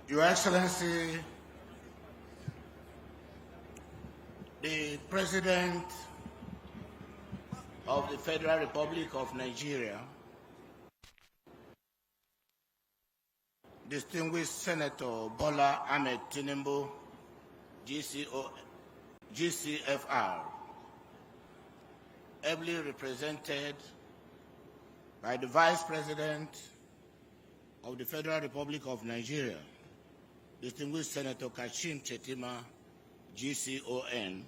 Your Excellency, the President of the Federal Republic of Nigeria, distinguished Senator Bola Ahmed Tinubu, GCFR, ably represented by the Vice President of the Federal Republic of Nigeria, distinguished Senator Kashim Shettima, GCON,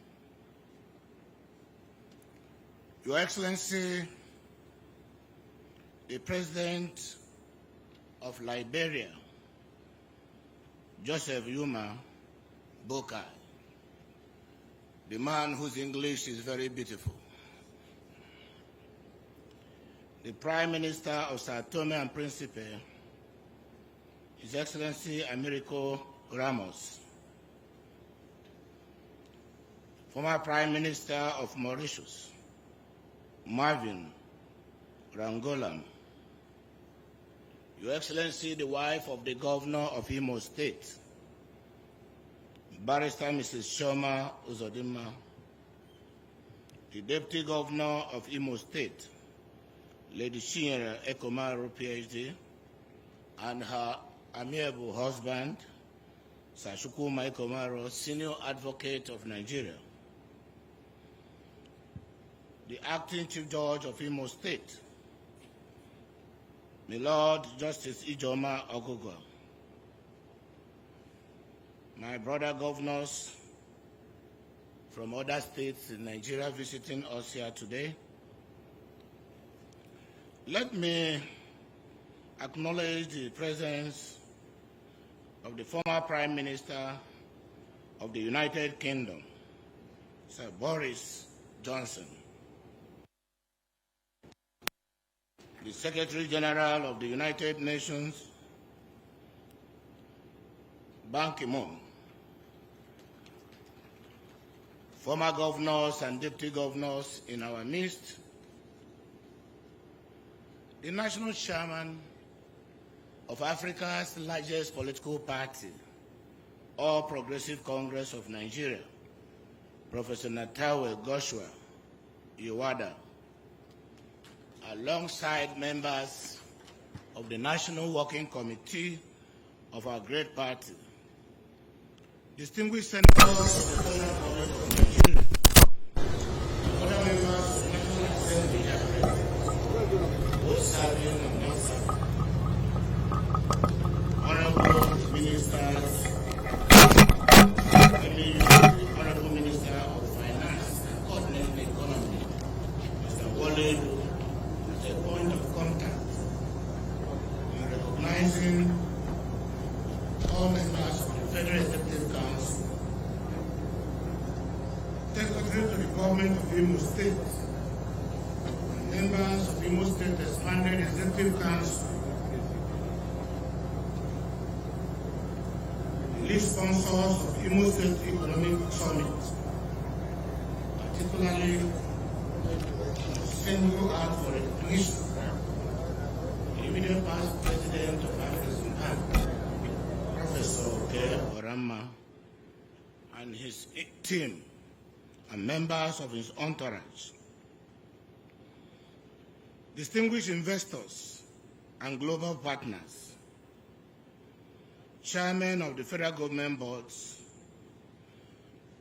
Your Excellency, the President of Liberia, Joseph Yuma Boakai, the man whose English is very beautiful, the Prime Minister of Sao Tome and Principe, His Excellency Americo Ramos, former Prime Minister of Mauritius, Marvin Rangolam, Your Excellency, the wife of the Governor of Imo State, Barrister Mrs. Shoma Uzodimma, the Deputy Governor of Imo State, Lady Chinyere Ekomaru, PhD, and her amiable husband, Sashukuma Ekomaru, Senior Advocate of Nigeria, the Acting Chief Judge of Imo State, my Lord Justice Ijoma Ogogo, my brother governors from other states in Nigeria visiting us here today, let me acknowledge the presence of the former Prime Minister of the United Kingdom, Sir Boris Johnson, the Secretary General of the United Nations, Ban Ki-moon, former governors and deputy governors in our midst, the National Chairman of Africa's largest political party, All Progressive Congress of Nigeria, Professor Natawe Goshua Iwada, alongside members of the National Working Committee of our great party, distinguished senators of the Federal Republic of Nigeria, other members of the National Assembly, both serving and not serving, honorable ministers, the Honorable Minister of Finance and Coordinating Economy, Mr. Wale, as a point of contact in recognizing all members of the Federal Executive Council, Secretary to the Government of Imo State, and members of Imo State Expanded Executive Council, the lead sponsors of Imo State Economic Summit, particularly single out for recognition, the immediate past President of African Bank, Professor K. Orama, and his team, and members of his entourage, distinguished investors and global partners, chairmen of the federal government boards,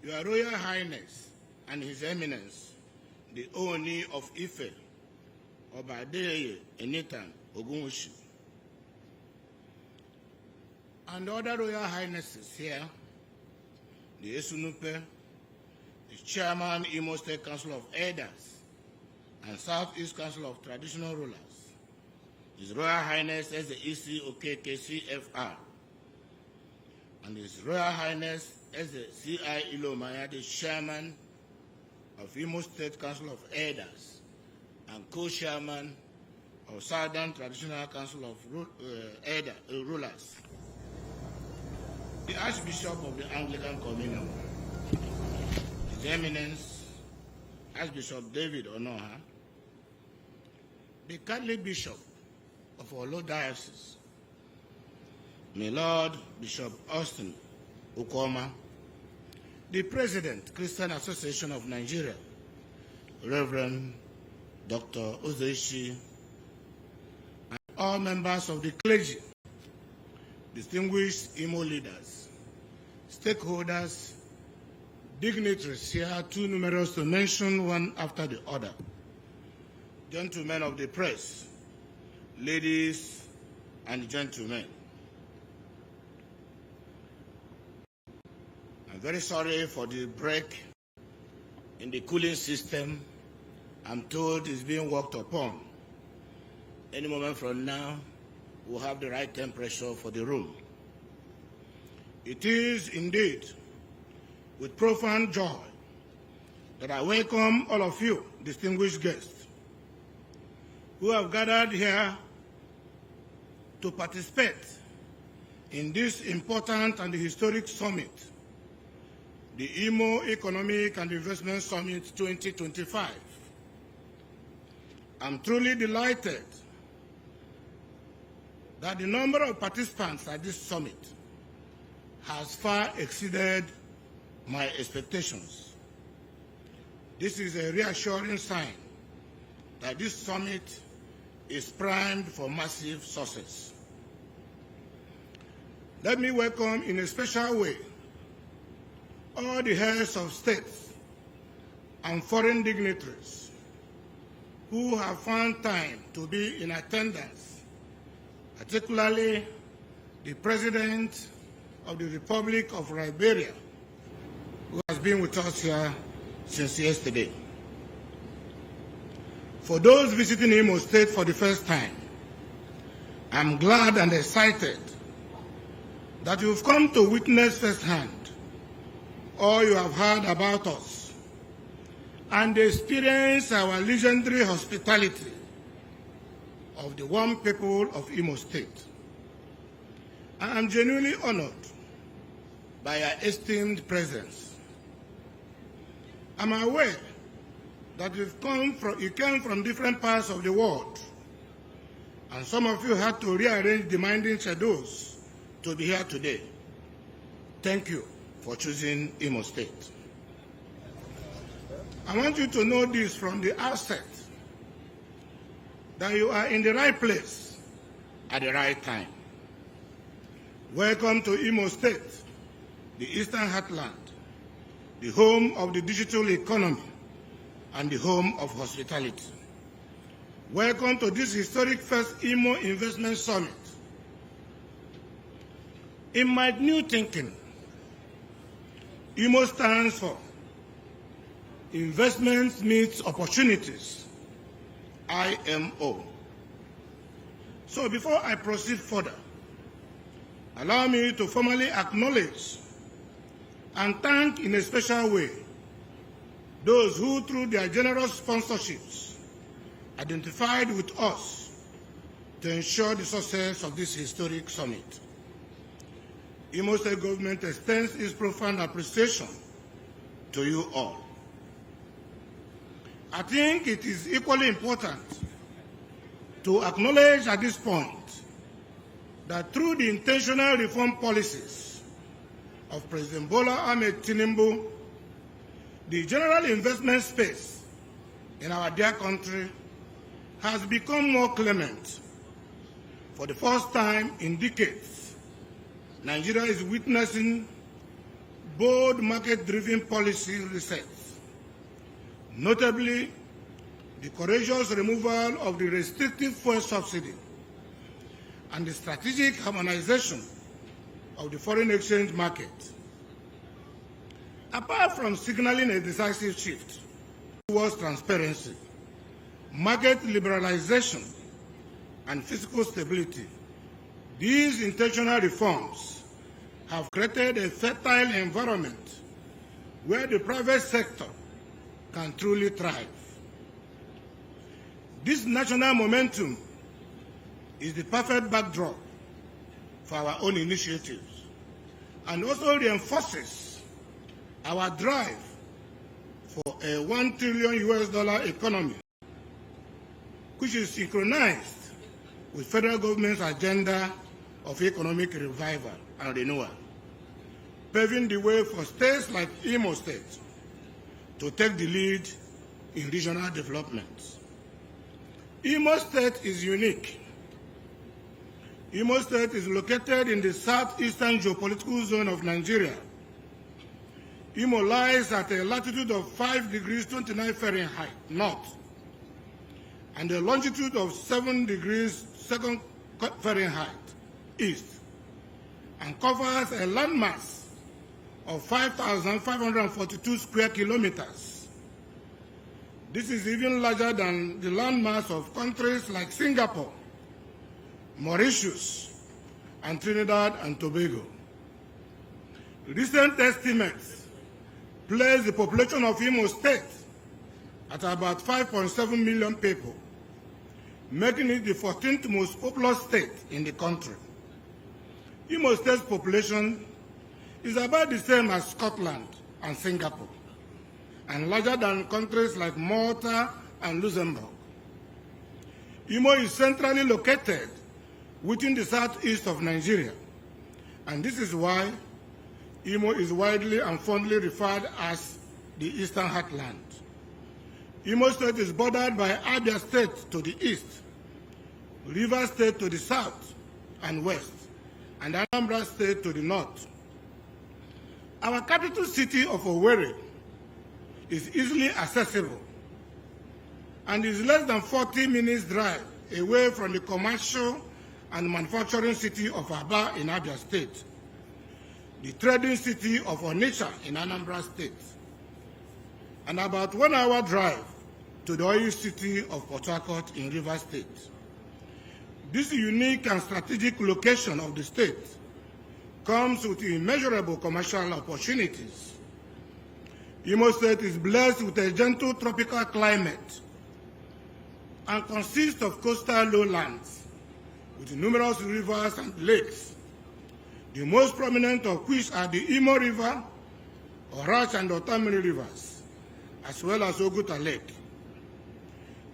Your Royal Highness and His Eminence, the Ooni of Ife, Obadeye Enitan Ogunwusi, and other Royal Highnesses here, the Esunupe, the Chairman, Imo State Council of Elders, and Southeast Council of Traditional Rulers, His Royal Highness as the EC OKKCFR, and His Royal Highness as the CI Ilomaya, the Chairman of Imo State Council of Elders, and Co-Chairman of Southern Traditional Council of Rulers, the Archbishop of the Anglican Communion, His Eminence Archbishop David Onoha, the Catholic Bishop of Olo Diocese, my Lord Bishop Austin Ukoma, the President, Christian Association of Nigeria, Reverend Dr. Uzodimma, and all members of the clergy, distinguished Imo leaders, stakeholders, dignitaries here too numerous to mention one after the other, gentlemen of the press, ladies and gentlemen. I'm very sorry for the break in the cooling system. I'm told it's being worked upon. Any moment from now, we'll have the right temperature for the room. It is indeed with profound joy that I welcome all of you, distinguished guests, who have gathered here to participate in this important and historic summit, the Imo Economic and Investment Summit 2025. I'm truly delighted that the number of participants at this summit has far exceeded my expectations. This is a reassuring sign that this summit is primed for massive success. Let me welcome in a special way all the heads of states and foreign dignitaries who have found time to be in attendance, particularly the President of the Republic of Liberia, who has been with us here since yesterday. For those visiting Imo State for the first time, I'm glad and excited that you've come to witness firsthand all you have heard about us and experience our legendary hospitality of the warm people of Imo State. I am genuinely honored by your esteemed presence. I'm aware that you came from different parts of the world, and some of you had to rearrange demanding schedules to be here today. Thank you for choosing Imo State. I want you to know this from the outset, that you are in the right place at the right time. Welcome to Imo State, the Eastern Heartland, the home of the digital economy and the home of hospitality. Welcome to this historic first Imo Investment Summit. In my new thinking, Imo stands for Investment Meets Opportunities, IMO. So before I proceed further, allow me to formally acknowledge and thank in a special way those who, through their generous sponsorships, identified with us to ensure the success of this historic summit. Imo State government extends its profound appreciation to you all. I think it is equally important to acknowledge at this point that through the intentional reform policies of President Bola Ahmed Tinubu, the general investment space in our dear country has become more clement. For the first time in decades, Nigeria is witnessing bold market-driven policy resets, notably the courageous removal of the restrictive fuel subsidy and the strategic harmonization of the foreign exchange market. Apart from signaling a decisive shift towards transparency, market liberalization, and fiscal stability, these intentional reforms have created a fertile environment where the private sector can truly thrive. This national momentum is the perfect backdrop for our own initiatives and also reinforces our drive for a $1 trillion economy, which is synchronized with federal government's agenda of economic revival and renewal, paving the way for states like Imo State to take the lead in regional development. Imo State is unique. Imo State is located in the southeastern geopolitical zone of Nigeria. Imo lies at a latitude of 5 degrees 29 Fahrenheit north and a longitude of 7 degrees 2 Fahrenheit east, and covers a landmass of 5,542 square kilometers. This is even larger than the landmass of countries like Singapore, Mauritius, and Trinidad and Tobago. Recent estimates place the population of Imo State at about 5.7 million people, making it the 14th most populous state in the country. Imo State's population is about the same as Scotland and Singapore, and larger than countries like Malta and Luxembourg. Imo is centrally located within the southeast of Nigeria, and this is why Imo is widely and fondly referred as the Eastern Heartland. Imo State is bordered by Abia State to the east, Rivers State to the south and west, and Anambra State to the north. Our capital city of Owerri is easily accessible and is less than 40 minutes drive away from the commercial and manufacturing city of Aba in Abia State, the trading city of Onitsha in Anambra State, and about 1 hour drive to the oil city of Port Harcourt in Rivers State. This unique and strategic location of the state comes with immeasurable commercial opportunities. Imo State is blessed with a gentle tropical climate and consists of coastal lowlands with numerous rivers and lakes, the most prominent of which are the Imo River, Orach and Otamiri rivers, as well as Oguta Lake.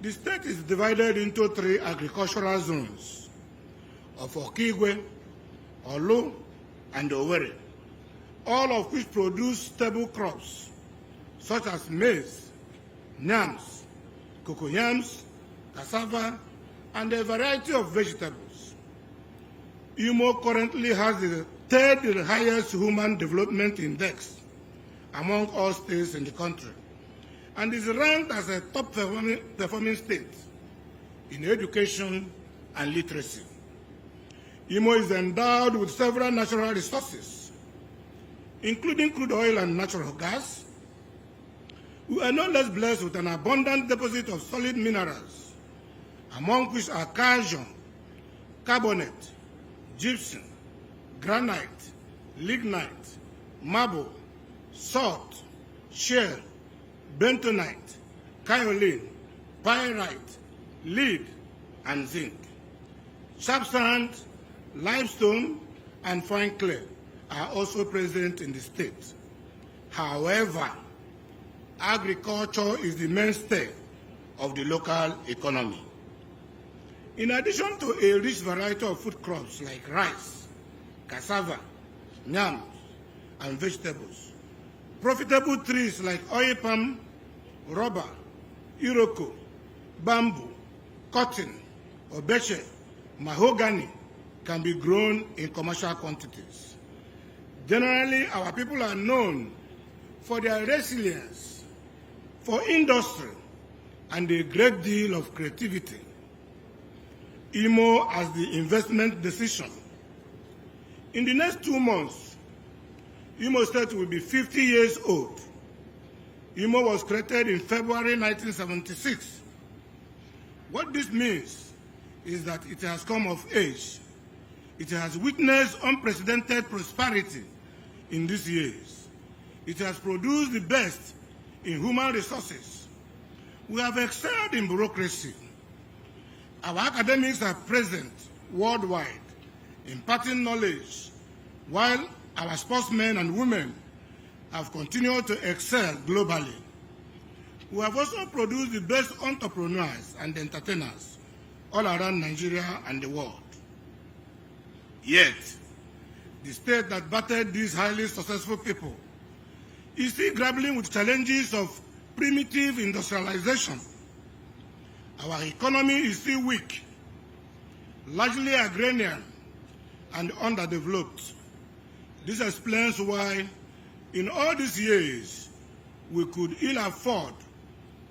The state is divided into 3 agricultural zones of Okigwe, Olu, and Owerri, all of which produce stable crops such as maize, yams, cocoyams, cassava, and a variety of vegetables. Imo currently has the 3rd highest human development index among all states in the country, and is ranked as a top performing state in education and literacy. Imo is endowed with several natural resources, including crude oil and natural gas. We are no less blessed with an abundant deposit of solid minerals, among which are calcium, carbonate, gypsum, granite, lignite, marble, salt, shale, bentonite, kaolin, pyrite, lead, and zinc. Sharp sand, limestone, and fine clay are also present in the state. However, agriculture is the mainstay of the local economy. In addition to a rich variety of food crops like rice, cassava, yams, and vegetables, profitable trees like oil palm, rubber, iroko, bamboo, cotton, obeche, mahogany can be grown in commercial quantities. Generally, our people are known for their resilience, for industry, and a great deal of creativity. Imo has the investment decision. In the next 2 months, Imo State will be 50 years old. Imo was created in February 1976. What this means is that it has come of age. It has witnessed unprecedented prosperity in these years. It has produced the best in human resources. We have excelled in bureaucracy. Our academics are present worldwide, imparting knowledge, while our sportsmen and women have continued to excel globally. We have also produced the best entrepreneurs and entertainers all around Nigeria and the world. Yet, the state that battered these highly successful people is still grappling with challenges of primitive industrialization. Our economy is still weak, largely agrarian and underdeveloped. This explains why, in all these years, we could ill afford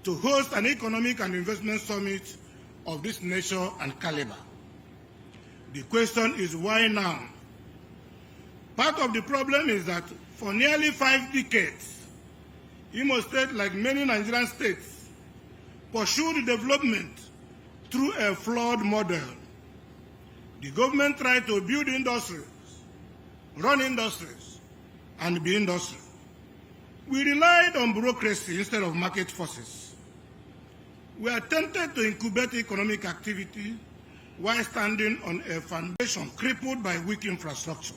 to host an economic and investment summit of this nature and caliber. The question is, why now? Part of the problem is that for nearly 5 decades, Imo State, like many Nigerian states, pursued development through a flawed model. The government tried to build industries, run industries, and be industry. We relied on bureaucracy instead of market forces. We attempted to incubate economic activity while standing on a foundation crippled by weak infrastructure,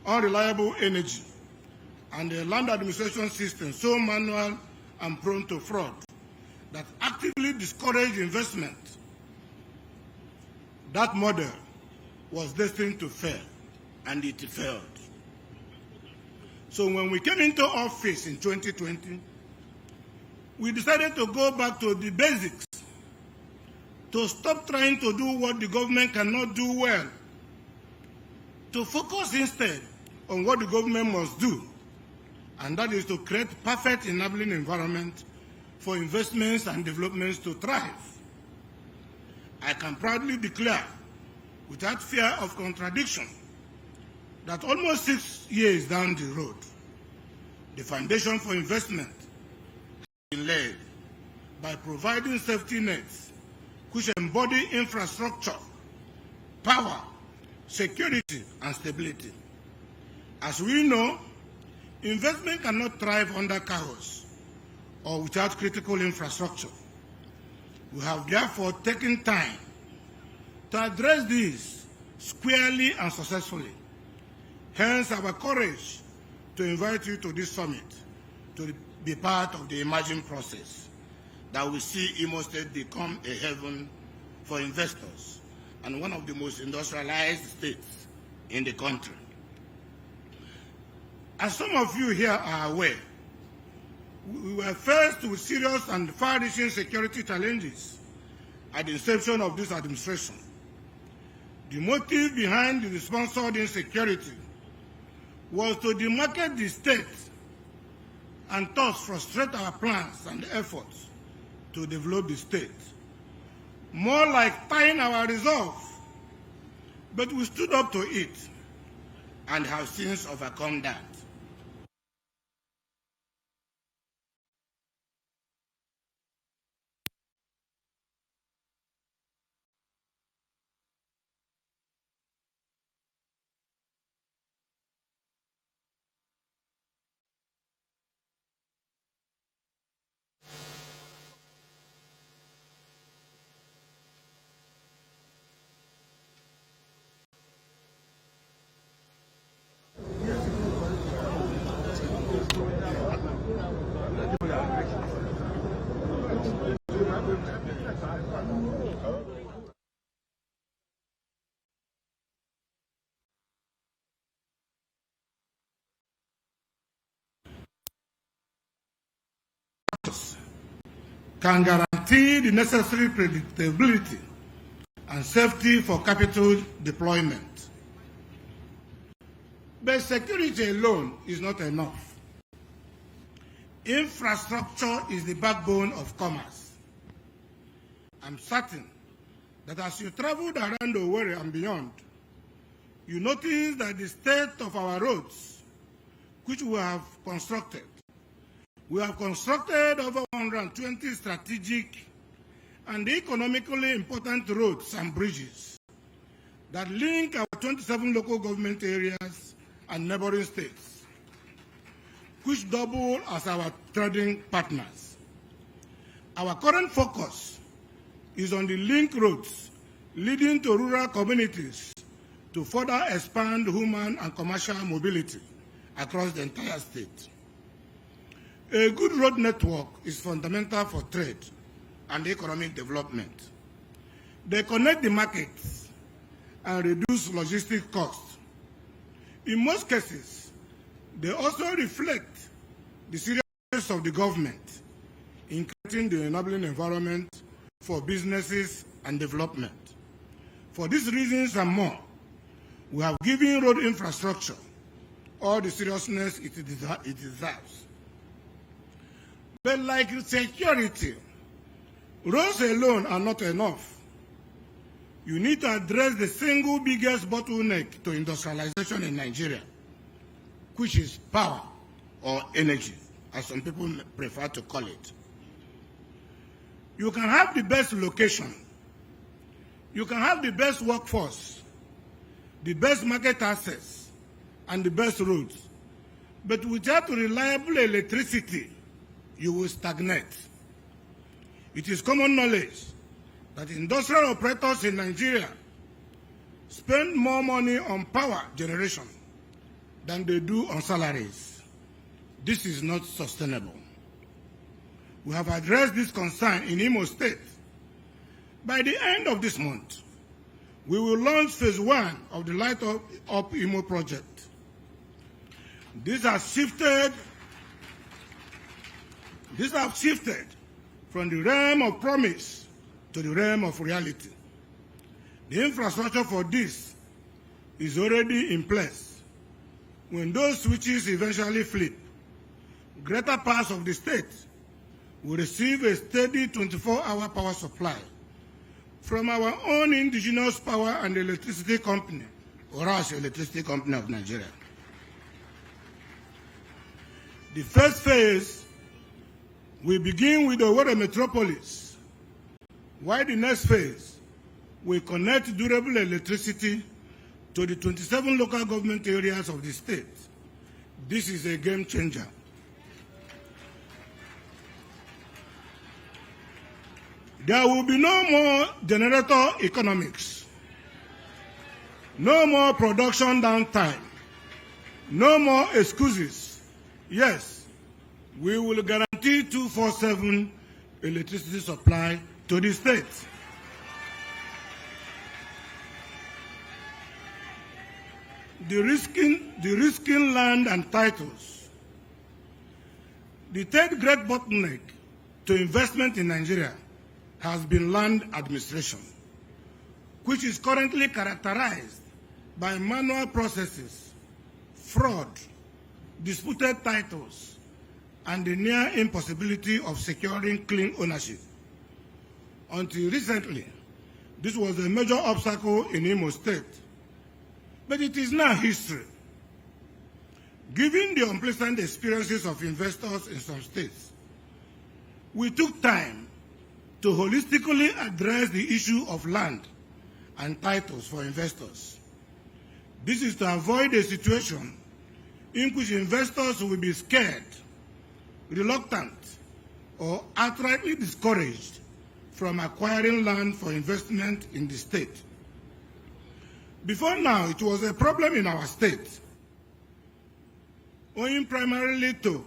unreliable energy, and a land administration system so manual and prone to fraud that actively discouraged investment. That model was destined to fail, and it failed. So when we came into office in 2020, we decided to go back to the basics, to stop trying to do what the government cannot do well, to focus instead on what the government must do, and that is to create perfect enabling environment for investments and developments to thrive. I can proudly declare, without fear of contradiction, that almost 6 years down the road, the foundation for investment has been laid by providing safety nets which embody infrastructure, power, security, and stability. As we know, investment cannot thrive under chaos or without critical infrastructure. We have therefore taken time to address this squarely and successfully. Hence our courage to invite you to this summit to be part of the emerging process that will see Imo State become a haven for investors and one of the most industrialized states in the country. As some of you here are aware, we were faced with serious and far-reaching security challenges at the inception of this administration. The motive behind the sponsored insecurity was to demarcate the state and thus frustrate our plans and efforts to develop the state. More like tying our resolve, but we stood up to it and have since overcome that. Can guarantee the necessary predictability and safety for capital deployment. But security alone is not enough. Infrastructure is the backbone of commerce. I'm certain that as you traveled around Owerri and beyond, you notice that the state of our roads, which we have constructed over 120 strategic and economically important roads and bridges that link our 27 local government areas and neighboring states, which double as our trading partners. Our current focus is on the link roads leading to rural communities to further expand human and commercial mobility across the entire state. A good road network is fundamental for trade and economic development. They connect the markets and reduce logistic costs. In most cases, they also reflect the seriousness of the government in creating the enabling environment for businesses and development. For these reasons and more, we have given road infrastructure all the seriousness it deserves. But like security, roads alone are not enough. You need to address the single biggest bottleneck to industrialization in Nigeria, which is power or energy, as some people prefer to call it. You can have the best location, you can have the best workforce, the best market access, and the best roads, but without reliable electricity, you will stagnate. It is common knowledge that industrial operators in Nigeria spend more money on power generation than they do on salaries. This is not sustainable. We have addressed this concern in Imo State. By the end of this month, we will launch phase 1 of the Light Up Imo project. This has shifted from the realm of promise to the realm of reality. The infrastructure for this is already in place. When those switches eventually flip, greater parts of the state will receive a steady 24-hour power supply from our own indigenous power and electricity company, Orange Electricity Company of Nigeria. The first phase will begin with the Owerri metropolis, while the next phase will connect durable electricity to the 27 local government areas of the state. This is a game changer. There will be no more generator economics, no more production downtime, no more excuses. Yes, we will guarantee 24/7 electricity supply to the state. The risking land and titles. The third great bottleneck to investment in Nigeria has been land administration, which is currently characterized by manual processes, fraud, disputed titles, and the near impossibility of securing clean ownership. Until recently, this was a major obstacle in Imo State, but it is now history. Given the unpleasant experiences of investors in some states, we took time to holistically address the issue of land and titles for investors. This is to avoid a situation in which investors will be scared, reluctant, or outrightly discouraged from acquiring land for investment in the state. Before now, it was a problem in our state, owing primarily to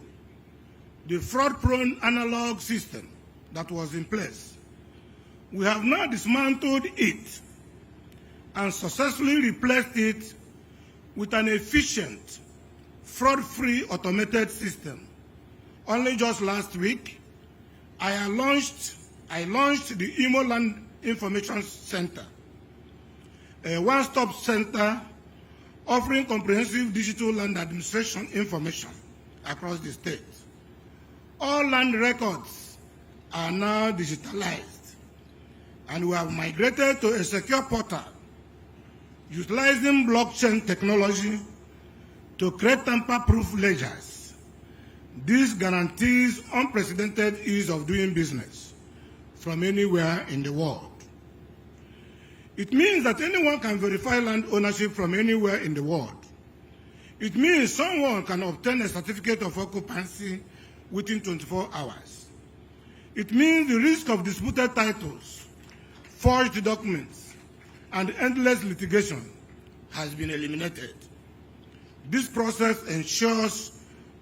the fraud-prone analog system that was in place. We have now dismantled it and successfully replaced it with an efficient, fraud-free automated system. Only just last week, I launched the Imo Land Information Center, a one-stop center offering comprehensive digital land administration information across the state. All land records are now digitalized, and we have migrated to a secure portal utilizing blockchain technology to create tamper-proof ledgers. This guarantees unprecedented ease of doing business from anywhere in the world. It means that anyone can verify land ownership from anywhere in the world. It means someone can obtain a certificate of occupancy within 24 hours. It means the risk of disputed titles, forged documents, and endless litigation has been eliminated. This process ensures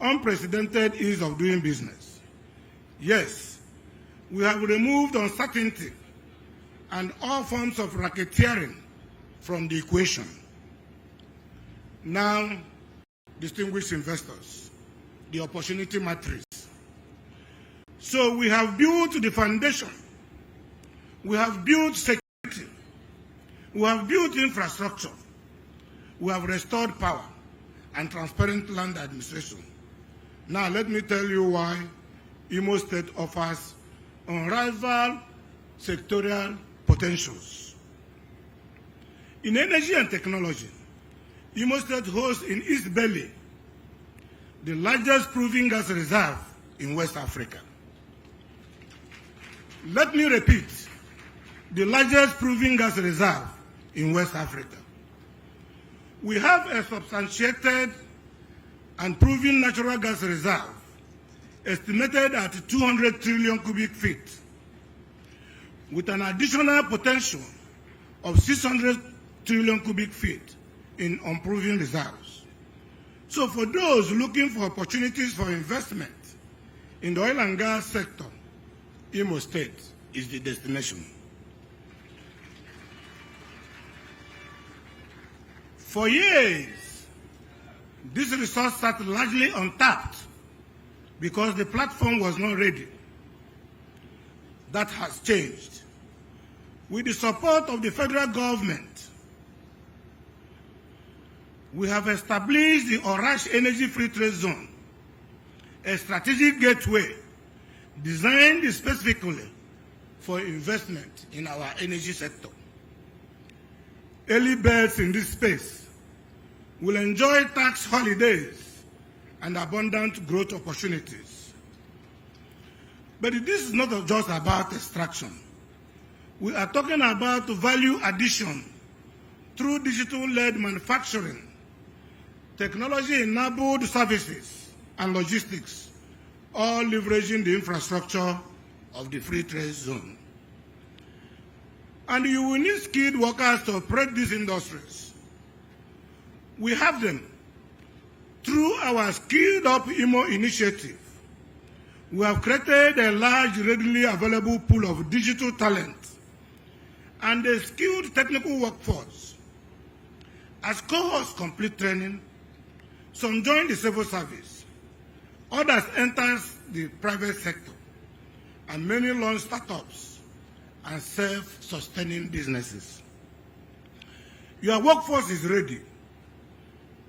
unprecedented ease of doing business. Yes, we have removed uncertainty and all forms of racketeering from the equation. Now, distinguished investors, the opportunity matrix. So we have built the foundation. We have built security. We have built infrastructure. We have restored power and transparent land administration. Now let me tell you why Imo State offers unrivaled sectorial potentials. In energy and technology, Imo State hosts in East Belly the largest proven gas reserve in West Africa. Let me repeat, the largest proven gas reserve in West Africa. We have a substantiated and proven natural gas reserve estimated at 200 trillion cubic feet, with an additional potential of 600 trillion cubic feet in unproven reserves. So for those looking for opportunities for investment in the oil and gas sector, Imo State is the destination. For years, this resource sat largely untapped because the platform was not ready. That has changed. With the support of the federal government, we have established the Orash Energy Free Trade Zone, a strategic gateway designed specifically for investment in our energy sector. Early birds in this space will enjoy tax holidays and abundant growth opportunities. But this is not just about extraction. We are talking about value addition through digital-led manufacturing, technology-enabled services, and logistics, all leveraging the infrastructure of the free trade zone. And you will need skilled workers to operate these industries. We have them through our Skilled Up Imo initiative. We have created a large, readily available pool of digital talent and a skilled technical workforce. As cohorts complete training, some join the civil service, others enter the private sector, and many launch startups and self-sustaining businesses. Your workforce is ready.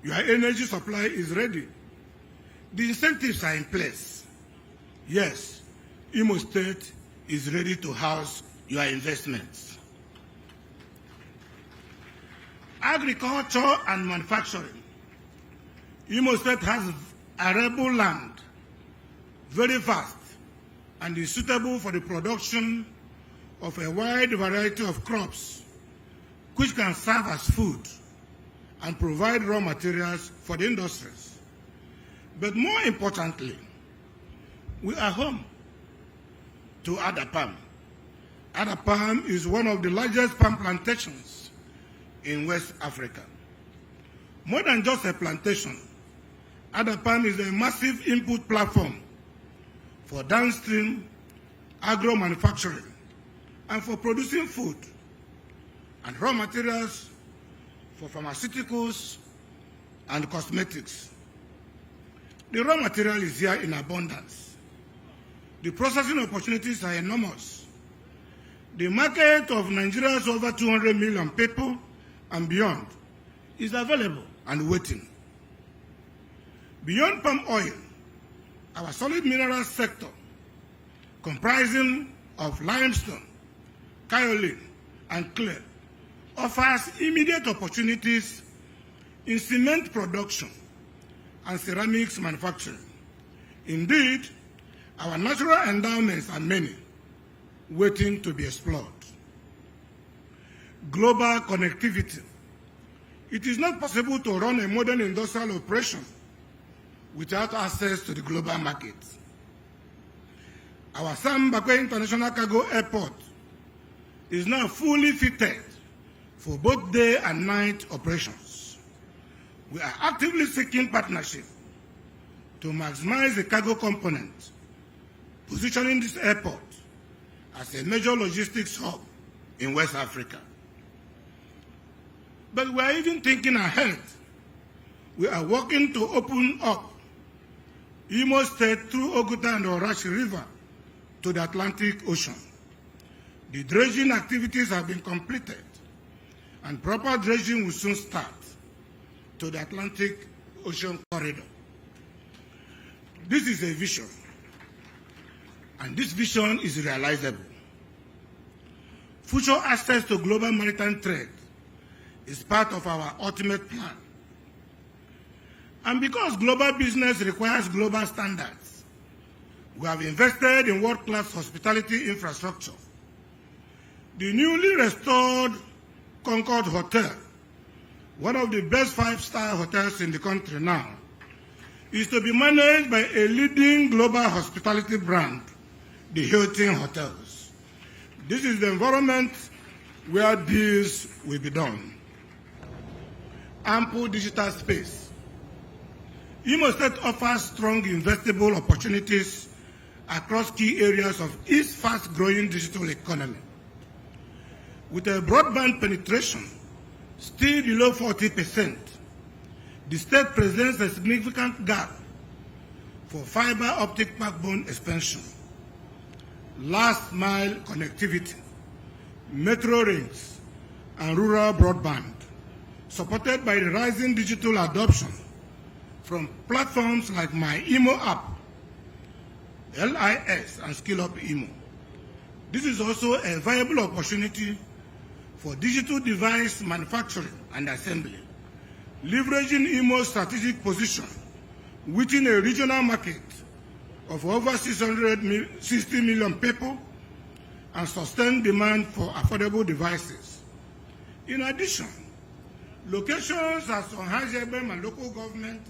Your energy supply is ready. The incentives are in place. Yes, Imo State is ready to house your investments. Agriculture and manufacturing. Imo State has arable land, very vast, and is suitable for the production of a wide variety of crops, which can serve as food and provide raw materials for the industries. But more importantly, we are home to Ada palm. Ada palm is one of the largest palm plantations in West Africa. More than just a plantation, Ada palm is a massive input platform for downstream agro manufacturing and for producing food and raw materials for pharmaceuticals and cosmetics. The raw material is here in abundance. The processing opportunities are enormous. The market of Nigeria's over 200 million people and beyond is available and waiting. Beyond palm oil, our solid mineral sector, comprising of limestone, kaolin, and clay, offers immediate opportunities in cement production and ceramics manufacturing. Indeed, our natural endowments are many, waiting to be explored. Global connectivity. It is not possible to run a modern industrial operation without access to the global market. Our Sam Bakwe International Cargo Airport is now fully fitted for both day and night operations. We are actively seeking partnership to maximize the cargo component, positioning this airport as a major logistics hub in West Africa. But we are even thinking ahead. We are working to open up Imo State through Oguta and Orashi River to the Atlantic Ocean. The dredging activities have been completed, and proper dredging will soon start to the Atlantic Ocean corridor. This is a vision, and this vision is realizable. Future access to global maritime trade is part of our ultimate plan. And because global business requires global standards, we have invested in world-class hospitality infrastructure. The newly restored Concord Hotel, one of the best five-star hotels in the country now, is to be managed by a leading global hospitality brand, the Hilton Hotels. This is the environment where deals will be done. Ample digital space. Imo State offers strong investable opportunities across key areas of its fast-growing digital economy. With a broadband penetration still below 40%, the state presents a significant gap for fiber optic backbone expansion, last-mile connectivity, metro rings, and rural broadband, supported by the rising digital adoption from platforms like My Imo app, LIS, and Skill Up Imo. This is also a viable opportunity for digital device manufacturing and assembly, leveraging Imo's strategic position within a regional market of over 660 million people and sustained demand for affordable devices. In addition, locations as Onhajebem and local government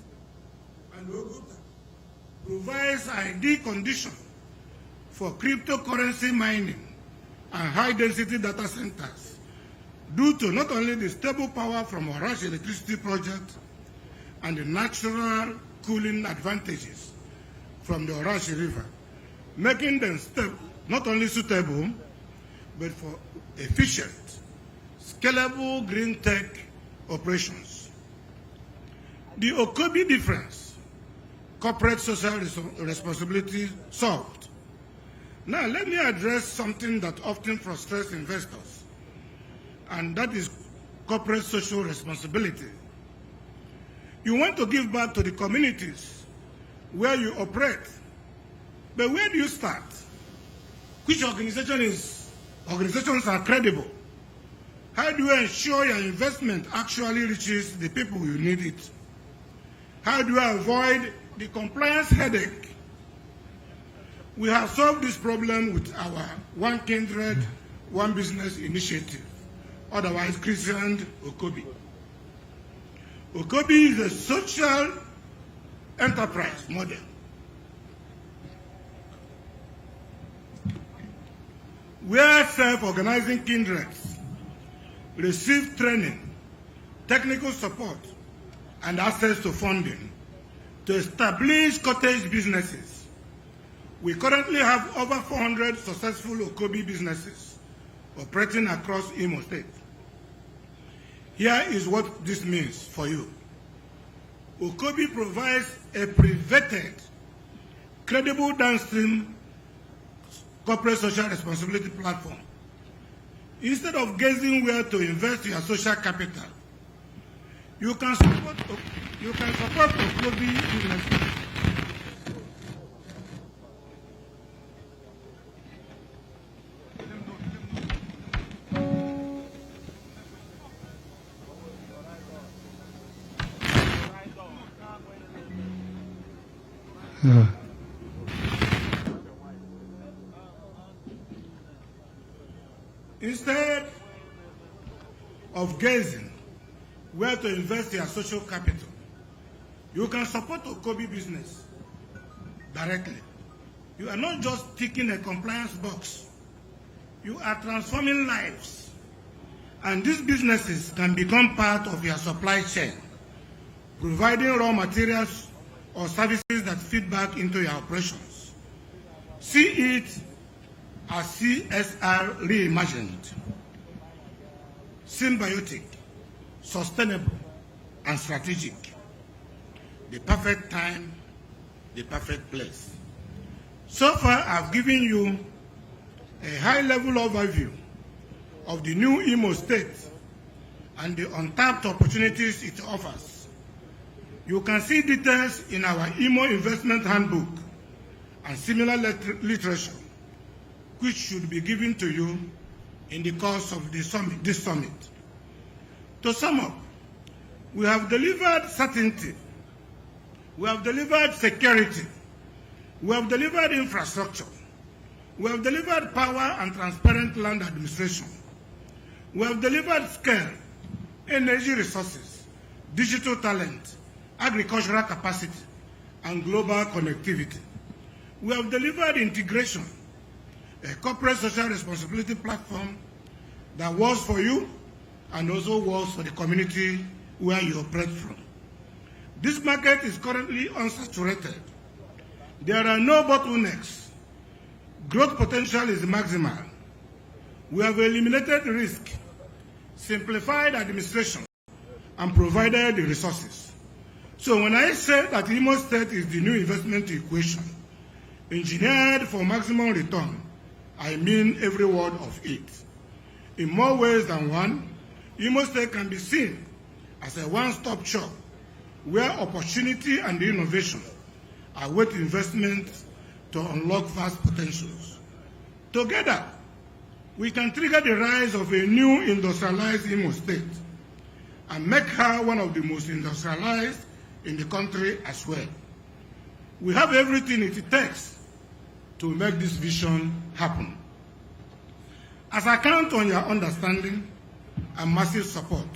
and Oguta provides ideal condition for cryptocurrency mining and high-density data centers due to not only the stable power from Orashi electricity project and the natural cooling advantages from the Orashi River, making them not only suitable, but for efficient, scalable green tech operations. The Okobi difference, corporate social responsibility solved. Now let me address something that often frustrates investors, and that is corporate social responsibility. You want to give back to the communities where you operate, but where do you start? Which organizations are credible? How do you ensure your investment actually reaches the people who need it? How do you avoid the compliance headache? We have solved this problem with our One Kindred, One Business initiative, otherwise christened Okobi. Okobi is a social enterprise model where self-organizing kindreds receive training, technical support, and access to funding to establish cottage businesses. We currently have over 400 successful Okobi businesses operating across Imo State. Here is what this means for you. Okobi provides a privated, credible downstream corporate social responsibility platform. Instead of guessing where to invest your social capital, you can support Okobi businesses. Instead of guessing where to invest your social capital, you can support Okobi business directly. You are not just ticking a compliance box. You are transforming lives. And these businesses can become part of your supply chain, providing raw materials or services that feed back into your operations. See it as CSR reimagined, symbiotic, sustainable, and strategic. The perfect time, the perfect place. So far, I've given you a high-level overview of the new Imo State and the untapped opportunities it offers. You can see details in our Imo Investment Handbook and similar literature, which should be given to you in the course of this summit. To sum up, we have delivered certainty, we have delivered security, we have delivered infrastructure, we have delivered power and transparent land administration, we have delivered scale, energy resources, digital talent, agricultural capacity, and global connectivity. We have delivered integration, a corporate social responsibility platform that works for you and also works for the community where you operate from. This market is currently unsaturated. There are no bottlenecks. Growth potential is maximal. We have eliminated risk, simplified administration, and provided the resources. So when I say that Imo State is the new investment equation, engineered for maximum return, I mean every word of it. In more ways than one, Imo State can be seen as a one-stop shop where opportunity and innovation await investment to unlock vast potentials. Together, we can trigger the rise of a new industrialized Imo State and make her one of the most industrialized in the country as well. We have everything it takes to make this vision happen. As I count on your understanding and massive support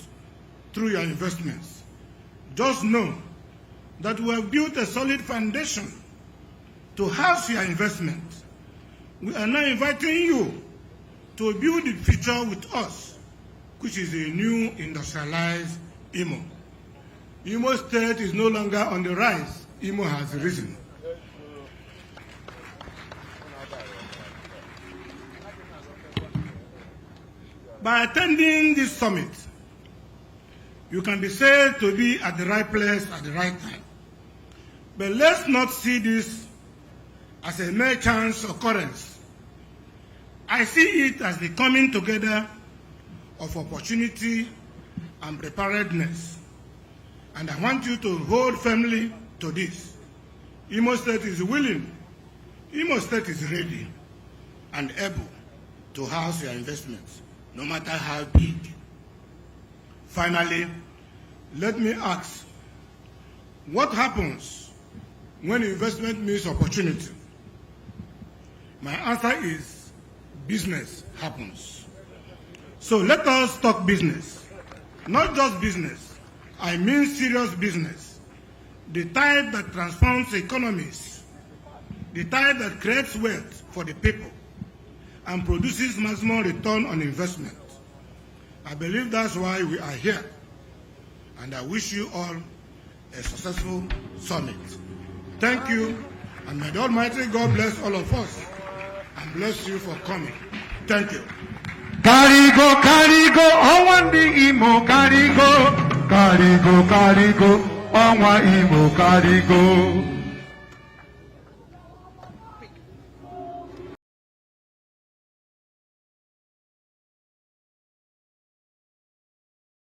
through your investments, just know that we have built a solid foundation to house your investment. We are now inviting you to build the future with us, which is a new industrialized Imo. Imo State is no longer on the rise. Imo has risen. By attending this summit, you can be said to be at the right place at the right time. But let's not see this as a mere chance occurrence. I see it as the coming together of opportunity and preparedness. And I want you to hold firmly to this. Imo State is willing, Imo State is ready and able to house your investments, no matter how big. Finally, let me ask, what happens when investment meets opportunity? My answer is business happens. So let us talk business. Not just business, I mean serious business. The type that transforms economies, the type that creates wealth for the people and produces maximum return on investment. I believe that's why we are here. And I wish you all a successful summit. Thank you, and may the Almighty God bless all of us and bless you for coming. Thank you. Karigo, karigo, owandi Imo karigo, karigo, karigo, owa Imo karigo.